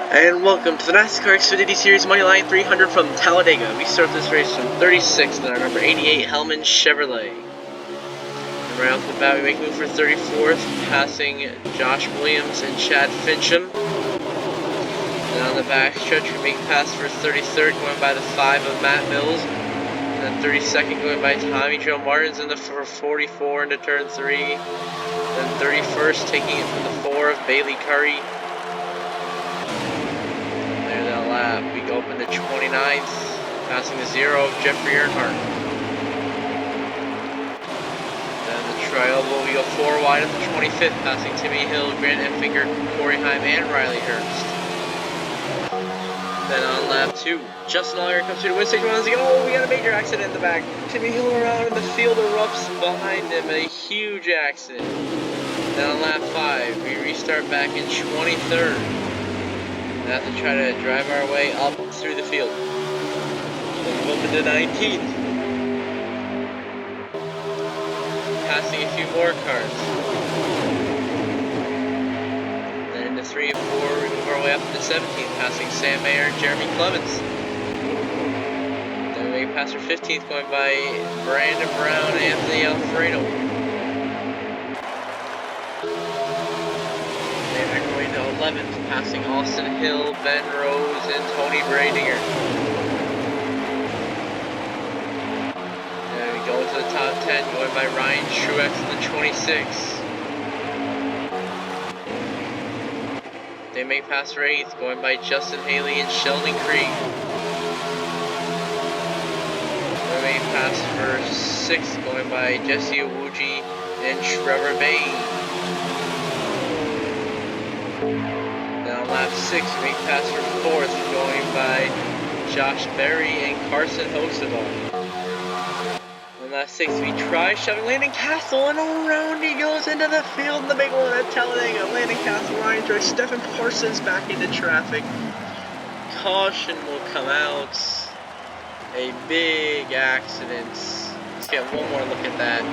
And welcome to the NASCAR Xfinity Series Moneyline 300 from Talladega. We start this race from 36th in our number 88 Hellman Chevrolet. And right off the bat, we make move for 34th, passing Josh Williams and Chad Fincham. And on the back stretch, we make pass for 33rd, going by the 5 of Matt Mills. And then 32nd, going by Tommy Joe Martins in the 44 into turn 3. Then 31st, taking it from the 4 of Bailey Curry. Lap. We go up into 29th, passing the 0 of Jeffrey Earnhardt. Then the tri-oval, we go 4 wide up to 25th, passing Timmy Hill, Grant Enfinger, Corey Heim, and Riley Hurst. Then on lap 2, Justin Allgaier comes through the win stage 1. Oh, we got a major accident in the back. Timmy Hill around in the field erupts behind him, a huge accident. Then on lap 5, we restart back in 23rd. We have to try to drive our way up through the field. Then we move into 19th. Passing a few more cars. Then into 3 and 4, we move our way up to 17th, passing Sam Mayer and Jeremy Clements. Then we make a pass for 15th, going by Brandon Brown and Anthony Alfredo. 11th, passing Austin Hill, Ben Rose, and Tony Bradinger. And we go into the top 10, going by Ryan Truex in the 26. They make pass for 8th, going by Justin Haley and Sheldon Creed. They make pass for 6th, going by Jesse Iwuji and Trevor Bayne. Then on lap 6, we make pass for 4th, going by Josh Berry and Carson Hocevar. On lap 6, we try shoving Landon Castle, and around he goes into the field in the big one at Talladega. Landon Castle, Ryan Joyce, Stephen Parsons back into traffic. Caution will come out. A big accident. Let's get one more look at that.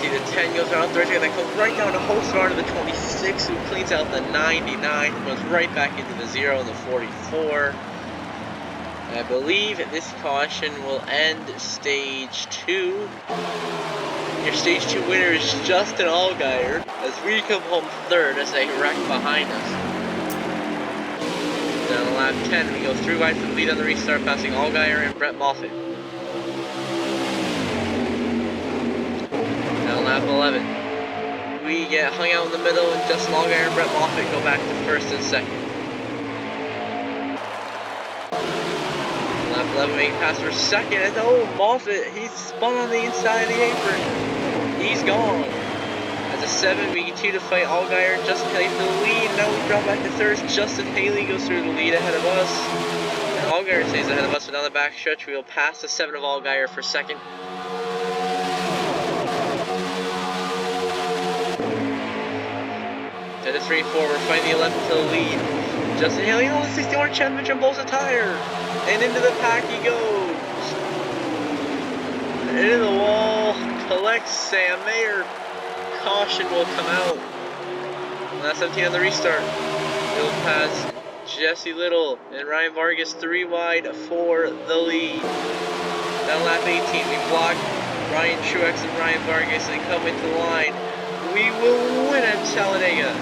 See the 10 goes around 30, and then comes right down to Hocevar to the 26, who cleans out the 99, goes right back into the 0 and the 44. And I believe this caution will end stage 2. Your stage 2 winner is Justin Allgaier, as we come home 3rd as they wreck behind us. Then on lap 10, we go 3 wide for the lead on the restart, passing Allgaier and Brett Moffitt. Lap 11. We get hung out in the middle, and Justin Allgaier and Brett Moffitt go back to 1st and 2nd. Lap 11, making pass for 2nd, and oh, Moffitt, he's spun on the inside of the apron. He's gone. As a 7, we continue to fight Allgaier and Justin Haley for the lead. Now we drop back to 3rd. Justin Haley goes through the lead ahead of us. And Allgaier stays ahead of us, but down the back stretch, we will pass the 7 of Allgaier for 2nd. To the 3-4, we're fighting the 11th to the lead. Justin Haley on the 61 championship and blows a tire. And into the pack he goes. Into the wall. Collects Sam Mayer. Caution will come out. Last 17 on the restart. He'll pass Jesse Little and Ryan Vargas 3 wide for the lead. Down lap 18, we block Ryan Truex and Ryan Vargas and come into the line. We will win at Talladega.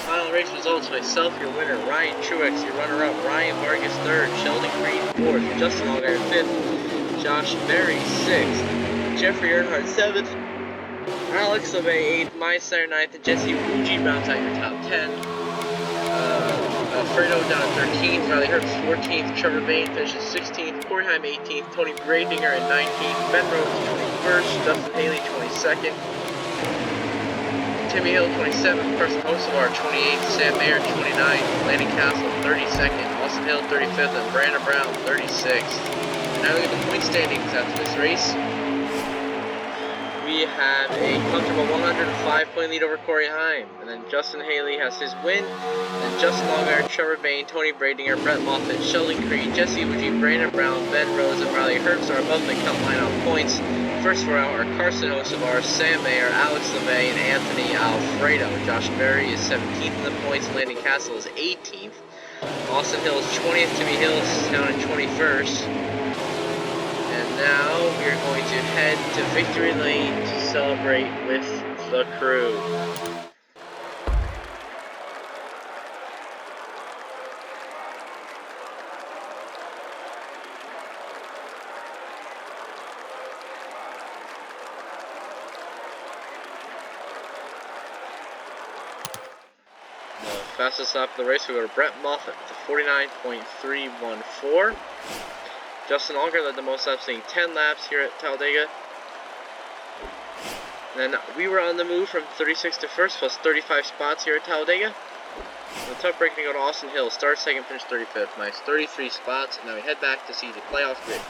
Final race results: myself, your winner, Ryan Truex, your runner-up, Ryan Vargas 3rd, Sheldon Creed 4th, Justin Allgaier 5th, Josh Berry 6th, Jeffrey Earnhardt 7th, Alex LeMay 8th, Meister 9th, and Jesse Iwuji rounds out your top 10. Alfredo down at 13th, Riley Hurst 14th, Trevor Bayne finishes 16th, Corey Heim 18th, Tony Bradinger at 19th, Ben Rose 21st, Justin Haley 22nd, Timmy Hill 27th, Carson Hocevar 28th, Sam Mayer 29th, Landon Castle 32nd, Austin Hill 35th, and Brandon Brown 36th. Now we get the point standings after this race. We have a comfortable 105-point lead over Corey Heim, and then Justin Haley has his win, and Justin Allgaier, Trevor Bayne, Tony Bradinger, Brett Moffitt, Sheldon Creed, Jesse Iwuji, Brandon Brown, Ben Rose, and Riley Hurst are above the cut line on points. first four out are Carson Hocevar, Sam Mayer, Alex LeMay, and Anthony Alfredo. Josh Berry is 17th in the points, Landon Castle is 18th. Austin Hill is 20th, Timmy Hill is down in 21st. And now we're going to head to Victory Lane to celebrate with the crew. Fastest lap of the race, we go to Brett Moffitt with a 49.314. Justin Alger led the most laps, leading 10 laps here at Talladega. And then we were on the move from 36th to 1st, plus 35 spots here at Talladega. The tough break to go to Austin Hill, start second, finish 35th. Nice 33 spots, and now we head back to see the playoff grid.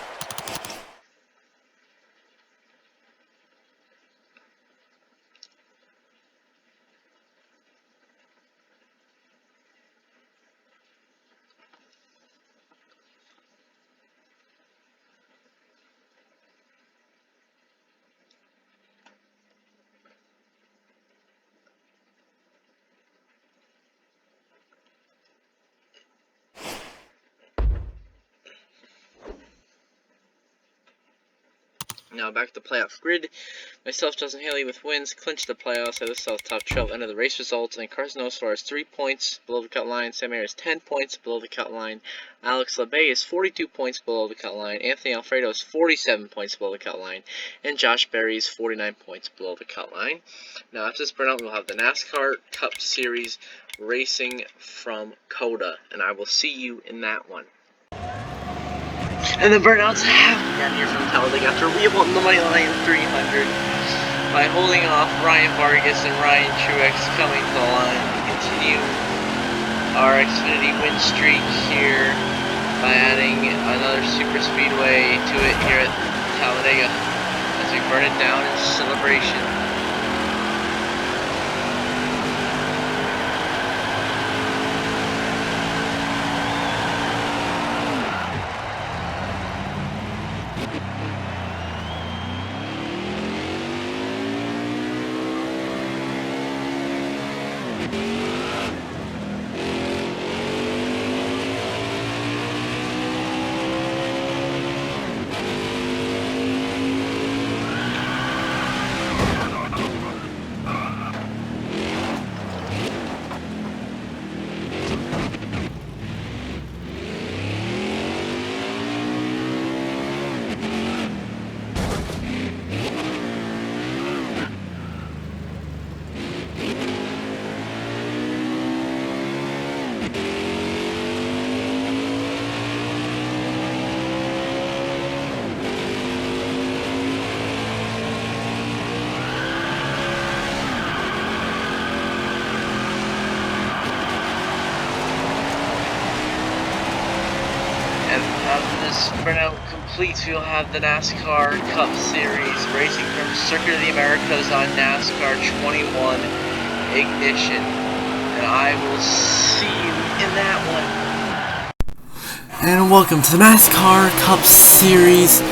Now back to the playoff grid. Myself, Justin Haley with wins, clinched the playoffs at the South Top 12 end of the race results. And Carson Hocevar is 3 points below the cut line. Sam Mayer is 10 points below the cut line. Alex LeBay is 42 points below the cut line. Anthony Alfredo is 47 points below the cut line. And Josh Berry is 49 points below the cut line. Now after this burnout, we'll have the NASCAR Cup Series racing from COTA. And I will see you in that one. And the burnouts have begun here from Talladega after we won the money line 300 by holding off Ryan Vargas and Ryan Truex coming to the line to continue our Xfinity win streak here by adding another super speedway to it here at Talladega as we burn it down in celebration. After this burnout completes, we'll have the NASCAR Cup Series racing from Circuit of the Americas on NASCAR 21 Ignition. And I will see you in that one. And welcome to the NASCAR Cup Series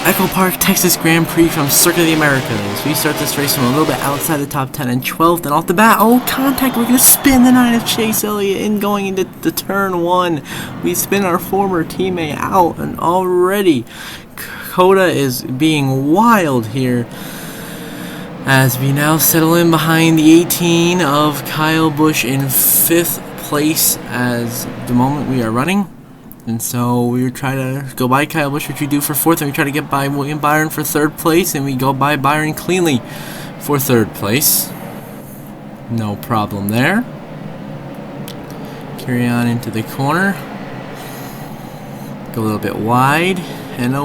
Echo Park, Texas Grand Prix from Circuit of the Americas. We start this race from a little bit outside the top 10 and 12th, and off the bat, contact, we're going to spin the 9 of Chase Elliott in going into the turn 1. We spin our former teammate out, and already COTA is being wild here as we now settle in behind the 18 of Kyle Busch in 5th place as the moment we are running. And so we try to go by Kyle Busch, which we do for 4th, and we try to get by William Byron for 3rd place, and we go by Byron cleanly for 3rd place. No problem there. Carry on into the corner. Go a little bit wide. And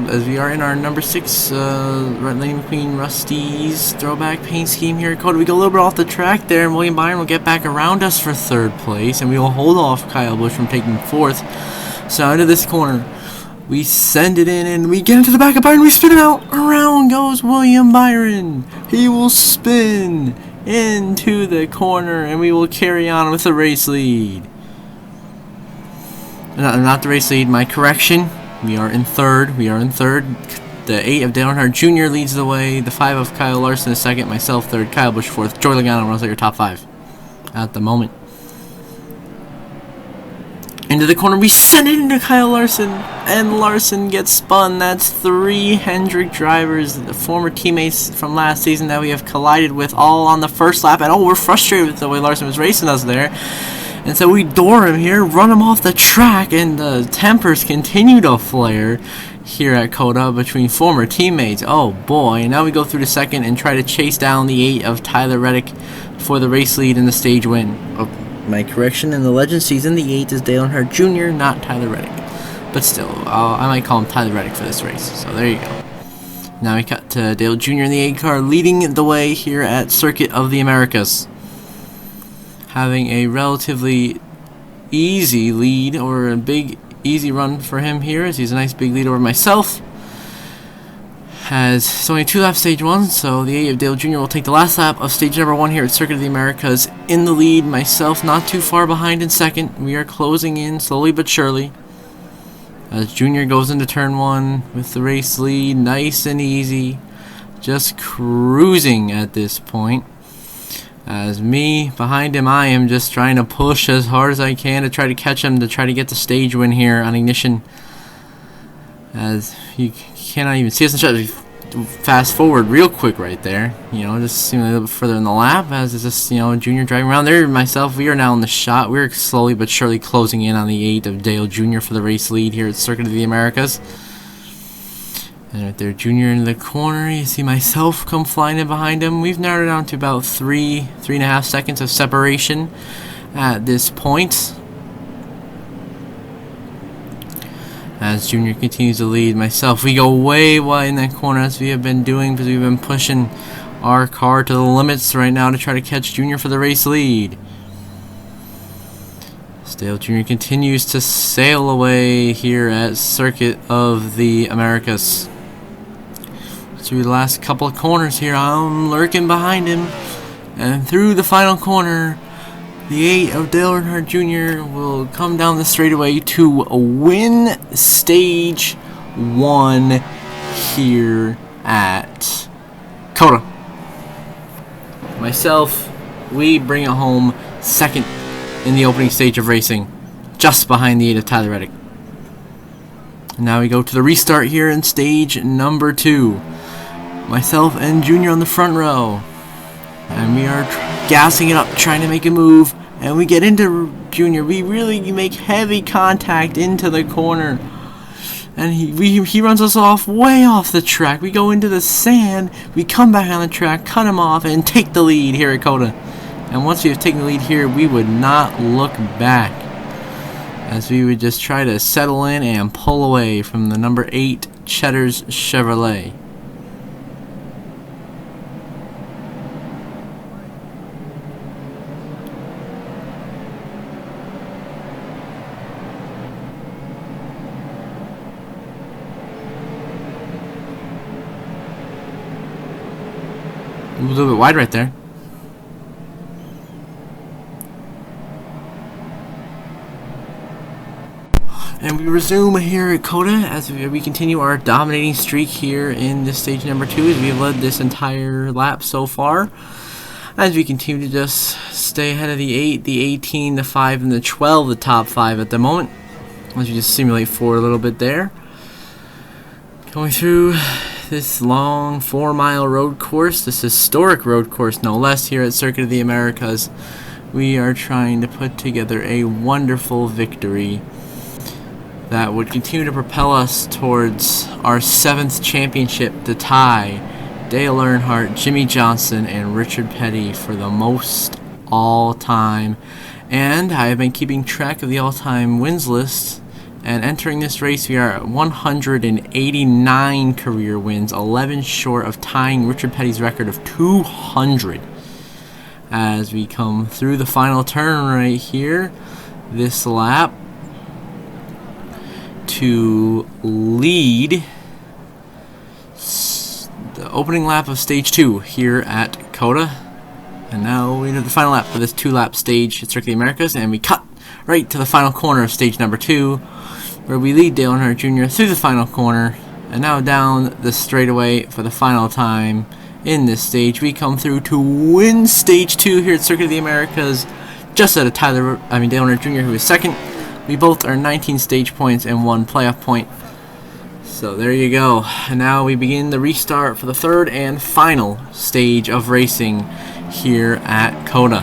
as we are in our number 6 Lightning McQueen Rusty's throwback paint scheme here at COTA, we go a little bit off the track there, and William Byron will get back around us for 3rd place, and we will hold off Kyle Busch from taking 4th. So into this corner, we send it in, and we get into the back of Byron, we spin it out, around goes William Byron. He will spin into the corner, and we will carry on with the race lead. Not the race lead, my correction. We are in 3rd. The 8 of Dale Earnhardt Jr. leads the way. The 5 of Kyle Larson is second. Myself third. Kyle Busch fourth. Joey Logano runs out your top 5 at the moment. Into the corner, we send it into Kyle Larson, and Larson gets spun. That's 3 Hendrick drivers, the former teammates from last season that we have collided with, all on the first lap. And oh, we're frustrated with the way Larson was racing us there. And so we door him here, run him off the track, and the tempers continue to flare here at COTA between former teammates. Oh boy, and now we go through the second and try to chase down the 8 of Tyler Reddick for the race lead and the stage win. Oh, my correction, in the Legend season, the 8 is Dale Earnhardt Jr., not Tyler Reddick. But still, I might call him Tyler Reddick for this race, so there you go. Now we cut to Dale Jr. in the 8 car, leading the way here at Circuit of the Americas. Having a relatively easy lead, or a big easy run for him here, as he's a nice big lead over myself. As it's only 2 laps stage 1, so the 8 of Dale Jr. will take the last lap of stage number 1 here at Circuit of the Americas. In the lead, myself not too far behind in second. We are closing in slowly but surely. As Jr. goes into turn 1 with the race lead, nice and easy. Just cruising at this point. As me, behind him, I am just trying to push as hard as I can to try to catch him, to try to get the stage win here on Ignition. As you cannot even see us, and fast forward real quick right there, you know, just seeming a little bit further in the lap, as it's just, you know, Junior driving around there. Myself, we are now in the shot. We're slowly but surely closing in on the 8 of Dale Jr. for the race lead here at Circuit of the Americas. And right there, Junior in the corner. You see myself come flying in behind him. We've narrowed it down to about 3.5 seconds of separation at this point. As Junior continues to lead myself, we go way wide in that corner, as we have been doing, because we've been pushing our car to the limits right now to try to catch Junior for the race lead. Dale Jr. continues to sail away here at Circuit of the Americas. Through the last couple of corners here, I'm lurking behind him, and through the final corner, the 8 of Dale Earnhardt Jr. will come down the straightaway to win stage 1 here at COTA. Myself, we bring it home second in the opening stage of racing, just behind the 8 of Tyler Reddick. And now we go to the restart here in stage number 2. Myself and Junior on the front row, and we are gassing it up, trying to make a move, and we get into Junior. We really make heavy contact into the corner, and he runs us off, way off the track. We go into the sand, we come back on the track, cut him off, and take the lead here at COTA. And once we have taken the lead here, we would not look back, as we would just try to settle in and pull away from the number 8 Cheddar's Chevrolet. A little bit wide right there. And we resume here at COTA as we continue our dominating streak here in this stage number 2, as we've led this entire lap so far. As we continue to just stay ahead of the 8, the 18, the 5, and the 12, the top 5 at the moment. As we just simulate forward a little bit there. Going through this long 4-mile road course, this historic road course no less, here at Circuit of the Americas. We are trying to put together a wonderful victory that would continue to propel us towards our 7th championship, to tie Dale Earnhardt, Jimmy Johnson, and Richard Petty for the most all-time. And I have been keeping track of the all-time wins list. And entering this race, we are at 189 career wins, 11 short of tying Richard Petty's record of 200. As we come through the final turn right here, this lap, to lead the opening lap of stage 2 here at COTA. And now we enter the final lap for this 2-lap stage at Circuit of the Americas, and we cut right to the final corner of stage number 2, where we lead Dale Earnhardt Jr. through the final corner, And now down the straightaway for the final time in this stage. We come through to win stage 2 here at Circuit of the Americas, just out of Dale Earnhardt Jr., who is second. We both earned 19 stage points and 1 playoff point. So there you go. And now we begin the restart for the third and final stage of racing here at COTA.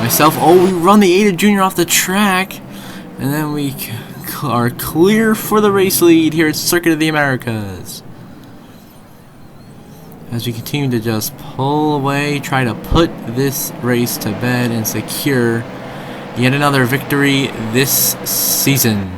Myself, we run the Ada Jr. off the track, and then we are clear for the race lead here at Circuit of the Americas. As we continue to just pull away, try to put this race to bed and secure yet another victory this season.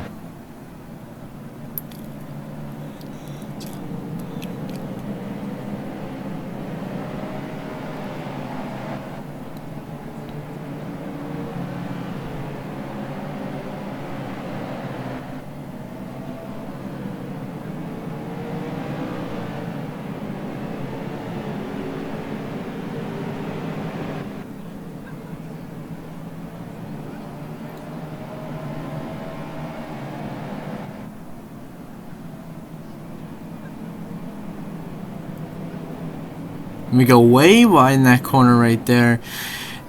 We go way wide in that corner right there,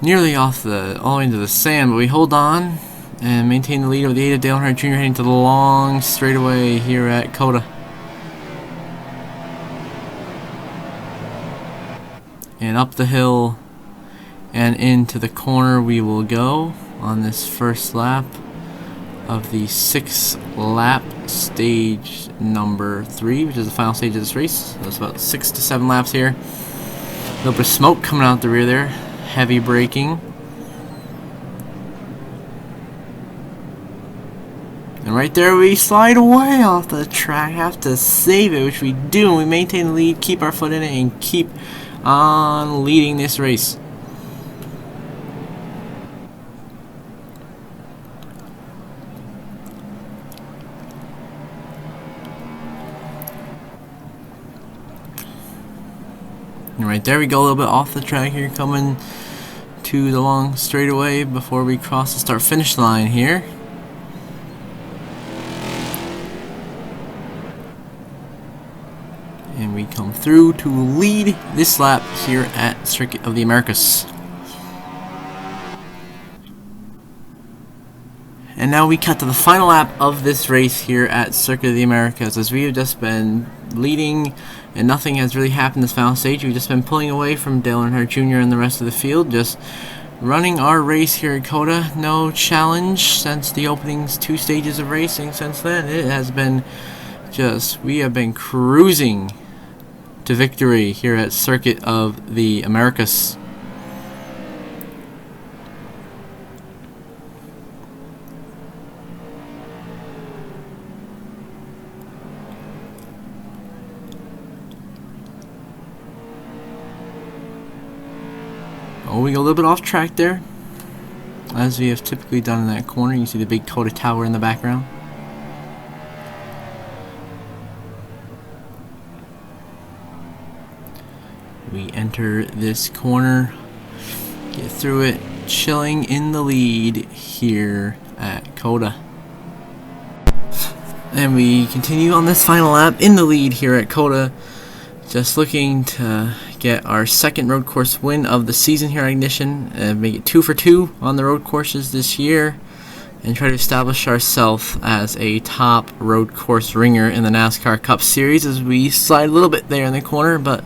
nearly all the way into the sand, but we hold on and maintain the lead over the 8 of Dale Earnhardt Jr. heading to the long straightaway here at COTA. And up the hill and into the corner we will go on this first lap of the 6 lap stage number 3, which is the final stage of this race. There's about 6 to 7 laps here. A little bit of smoke coming out the rear there. Heavy braking. And right there we slide away off the track. Have to save it, which we do. And we maintain the lead, keep our foot in it, and keep on leading this race. And right there we go, a little bit off the track here, coming to the long straightaway before we cross the start-finish line here. And we come through to lead this lap here at Circuit of the Americas. And now we cut to the final lap of this race here at Circuit of the Americas, as we have just been leading and nothing has really happened this final stage. We've just been pulling away from Dale Earnhardt Jr. and the rest of the field, just running our race here at COTA. No challenge since the opening 2 stages of racing. Since then, it has been we have been cruising to victory here at Circuit of the Americas. We go a little bit off track there, as we have typically done in that corner. You can see the big COTA tower in the background. We enter this corner, get through it, chilling in the lead here at COTA. And we continue on this final lap in the lead here at COTA, just looking to get our second road course win of the season here at Ignition, and make it 2 for 2 on the road courses this year, and try to establish ourselves as a top road course ringer in the NASCAR Cup Series, as we slide a little bit there in the corner, but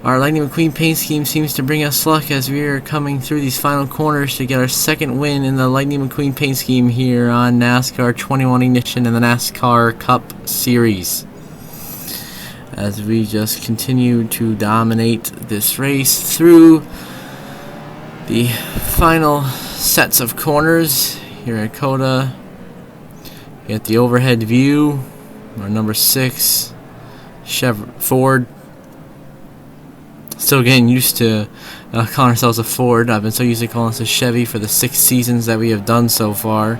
our Lightning McQueen paint scheme seems to bring us luck as we are coming through these final corners to get our second win in the Lightning McQueen paint scheme here on NASCAR 21 Ignition in the NASCAR Cup Series, as we just continue to dominate this race through the final sets of corners here at COTA. Get the overhead view, our number 6 Ford. Still getting used to calling ourselves a Ford. I've been so used to calling us a Chevy for the 6 seasons that we have done so far.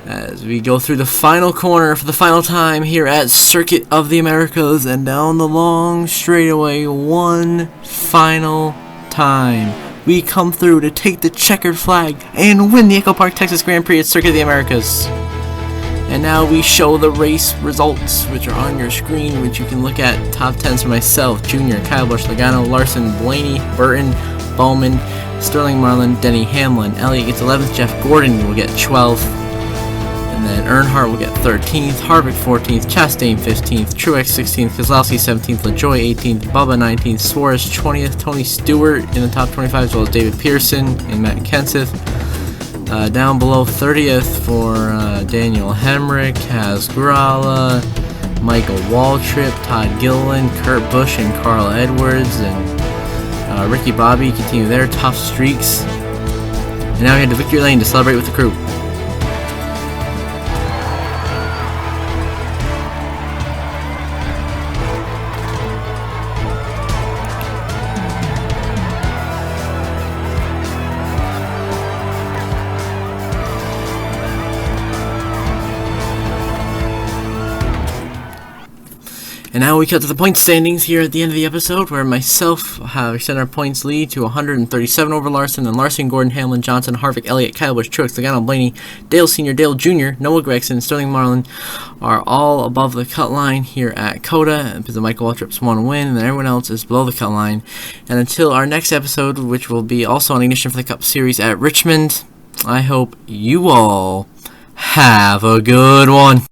As we go through the final corner for the final time here at Circuit of the Americas, and down the long straightaway one final time, we come through to take the checkered flag and win the Echo Park, Texas Grand Prix at Circuit of the Americas. And now we show the race results, which are on your screen, which you can look at. Top 10s for myself: Junior, Kyle Busch, Logano, Larson, Blaney, Burton, Bowman, Sterling Marlin, Denny Hamlin. Elliott gets 11th, Jeff Gordon will get 12th, and then Earnhardt will get 13th, Harvick 14th, Chastain 15th, Truex 16th, Keselowski 17th, LaJoy 18th, Bubba 19th, Suarez 20th, Tony Stewart in the top 25, as well as David Pearson and Matt Kenseth. Down below 30th for Daniel Hemrick, Kaz Grala, Michael Waltrip, Todd Gilliland, Kurt Busch, and Carl Edwards, and Ricky Bobby continue their tough streaks. And now we head to Victory Lane to celebrate with the crew. And now we cut to the point standings here at the end of the episode, where myself have extended our points lead to 137 over Larson, and Larson, Gordon, Hamlin, Johnson, Harvick, Elliott, Kyle Busch, Truex, Logano, Blaney, Dale Sr., Dale Jr., Noah Gragson, and Sterling Marlin are all above the cut line here at COTA, because of Michael Waltrip's one win, and then everyone else is below the cut line. And until our next episode, which will be also on Ignition for the Cup Series at Richmond, I hope you all have a good one.